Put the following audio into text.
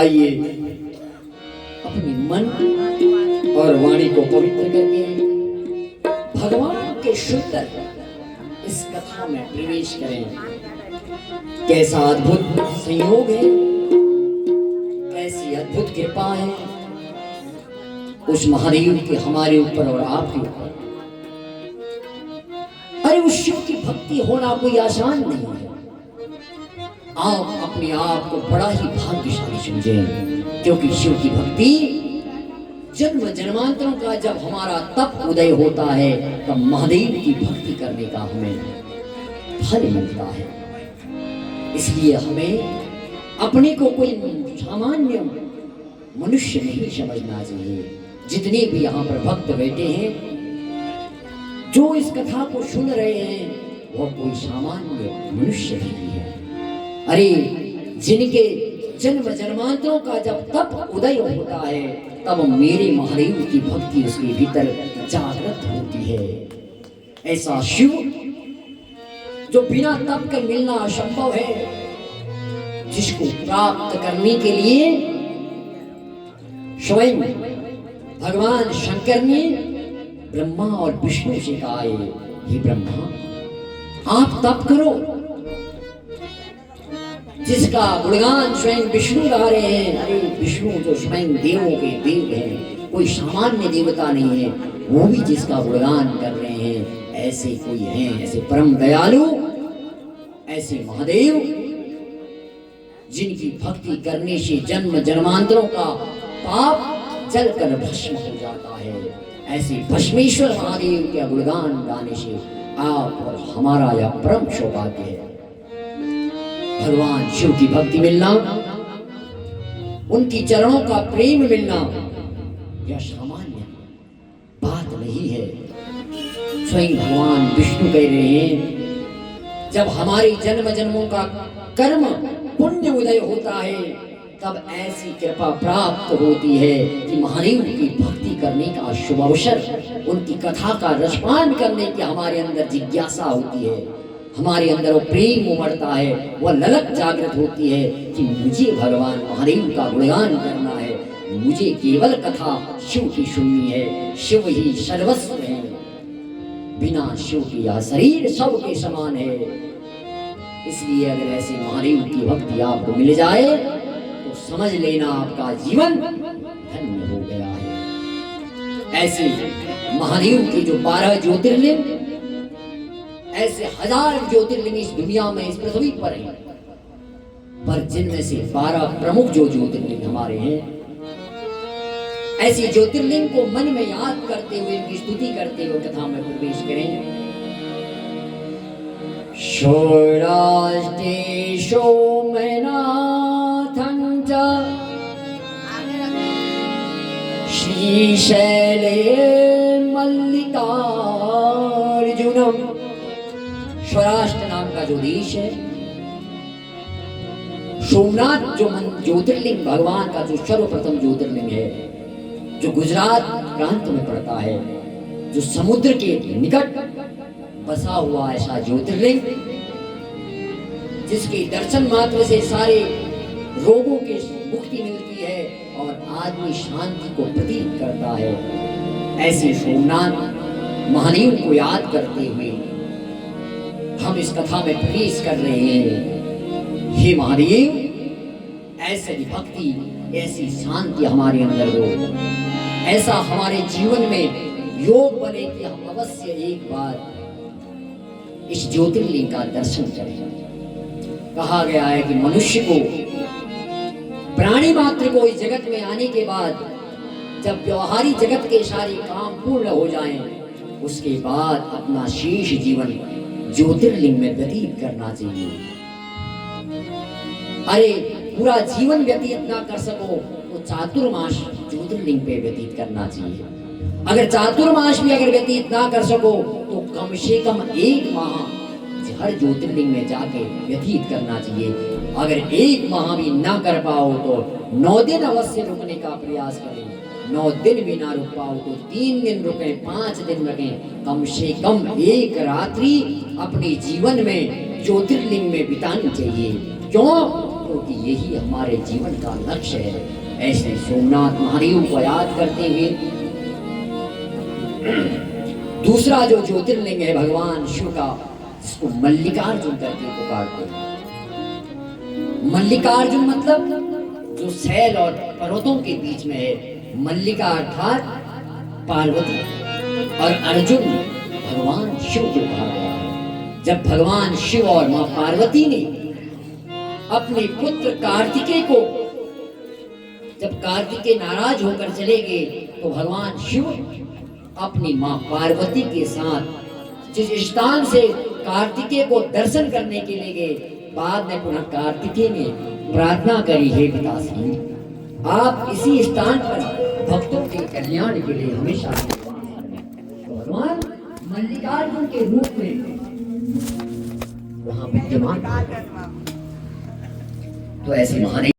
आइए अपनी मन और वाणी को पवित्र करके भगवान के सुंदर इस कथा में प्रवेश करें। कैसा अद्भुत संयोग है, कैसी अद्भुत कृपा है उस महादेव की हमारे ऊपर और आपके ऊपर। अरे उस शिव की भक्ति होना कोई आसान नहीं है। आप अपने आप को बड़ा ही भाग्यशाली समझें, क्योंकि शिव की भक्ति जन्म जन्मांतरों का जब हमारा तप उदय होता है तब महादेव की भक्ति करने का हमें फल मिलता है। इसलिए हमें अपने को कोई सामान्य मनुष्य नहीं समझना चाहिए। जितने भी यहाँ पर भक्त बैठे हैं, जो इस कथा को सुन रहे हैं, वह कोई सामान्य मनुष्य नहीं है। अरे जिनके जन्म जन्मांतरों का जब तप उदय होता है तब मेरे महादेव की भक्ति उसके भीतर जागृत होती है। ऐसा शिव जो बिना तप के मिलना असंभव है, जिसको प्राप्त करने के लिए स्वयं भगवान शंकर ने ब्रह्मा और विष्णु से कहा है, हे ब्रह्मा आप तप करो। जिसका गुणगान स्वयं विष्णु गा रहे हैं। अरे विष्णु जो स्वयं देवों के देव हैं, कोई सामान्य देवता नहीं है, वो भी जिसका गुणगान कर रहे हैं, ऐसे कोई हैं, ऐसे परम दयालु, ऐसे महादेव जिनकी भक्ति करने से जन्म जन्मांतरों का पाप जलकर भस्म हो जाता है। ऐसे भस्मेश्वर महादेव के गुणगान गाने से आप और हमारा यह परम सौभाग्य है। भगवान शिव की भक्ति मिलना, उनकी चरणों का प्रेम मिलना, यह सामान्य बात नहीं है। स्वयं भगवान विष्णु कह रहे हैं, जब हमारे जन्म जन्मों का कर्म पुण्य उदय होता है तब ऐसी कृपा प्राप्त होती है कि महादेव की भक्ति करने का शुभ अवसर, उनकी कथा का रसपान करने की हमारे अंदर जिज्ञासा होती है, हमारे अंदर वो प्रेम उमड़ता है, वह ललक जागृत होती है कि मुझे भगवान महादेव का गुणगान करना है, मुझे केवल कथा शिव की सुननी है। शिव ही सर्वस्व है, बिना शिव की यह शरीर सबके समान है। इसलिए अगर ऐसे महादेव की भक्ति आपको मिल जाए तो समझ लेना आपका जीवन धन्य हो गया है। ऐसे महादेव के जो 12 ज्योतिर्लिंग, ऐसे 1000 ज्योतिर्लिंग इस दुनिया में, इस पृथ्वी पर हैं, पर जिनमें से 12 प्रमुख जो ज्योतिर्लिंग हमारे हैं, ऐसे ज्योतिर्लिंग को मन में याद करते हुए, इनकी स्तुति करते हुए कथा में प्रवेश करें। सौराष्ट्रे सोमनाथं च श्रीशैले मल्लिकार्जुनम। सौराष्ट्र नाम का जो देश है, सोमनाथ जो ज्योतिर्लिंग भगवान का जो सर्वप्रथम ज्योतिर्लिंग है, जो गुजरात प्रांत में पड़ता है, जो समुद्र के निकट बसा हुआ ऐसा ज्योतिर्लिंग, जिसके दर्शन मात्र से सारे रोगों की मुक्ति मिलती है और आदमी शांति को प्रतीत करता है। ऐसे सोमनाथ महादेव को याद करते हुए हम इस कथा में प्रवेश कर रहे हैं। हे महादेव, ऐसी भक्ति, ऐसी शांति हमारे अंदर हो, ऐसा हमारे जीवन में योग बने कि हम अवश्य एक बार इस ज्योतिर्लिंग का दर्शन करें। कहा गया है कि मनुष्य को, प्राणी मात्र को इस जगत में आने के बाद जब व्यवहारिक जगत के सारे काम पूर्ण हो जाएं, उसके बाद अपना शेष जीवन ज्योतिर्लिंग में व्यतीत करना चाहिए। अरे पूरा जीवन व्यतीत ना कर सको तो चातुर्मास ज्योतिर्लिंग पे व्यतीत करना चाहिए। अगर चातुर्मास भी अगर व्यतीत ना कर सको तो कम से कम 1 माह हर ज्योतिर्लिंग में जाके व्यतीत करना चाहिए। अगर 1 माह भी ना कर पाओ तो 9 दिन अवश्य रुकने का प्रयास करें। 9 दिन भी ना रुक पाओ तो 3 दिन रुके, 5 दिन रुके, कम से कम 1 रात्रि अपने जीवन में ज्योतिर्लिंग में बितानी चाहिए। क्यों? भक्तों की यही हमारे जीवन का लक्ष्य है। ऐसे सोमनाथ महादेव को याद करते हुए दूसरा जो ज्योतिर्लिंग है भगवान शिव का, जिसको मल्लिकार्जुन करके पुकारते हैं। मल्लिकार्जुन मतलब जो शैल और पर्वतों के बीच में है। मल्लिका अर्थात पार्वती और अर्जुन भगवान शिव को कहा गया है। जब भगवान शिव और मां पार्वती ने अपने पुत्र कार्तिकेय को, जब कार्तिकेय नाराज होकर चले गए तो भगवान शिव अपनी मां पार्वती के साथ जिस स्थान से कार्तिकेय को दर्शन करने के लिए गए, बाद में पुनः कार्तिकेय ने प्रार्थना करी, हे पिताश्री आप इसी स्थान पर भक्तों के कल्याण के लिए हमेशा तो भगवान मल्लिकार्जुन के रूप में वहां विद्यमान। तो ऐसे महान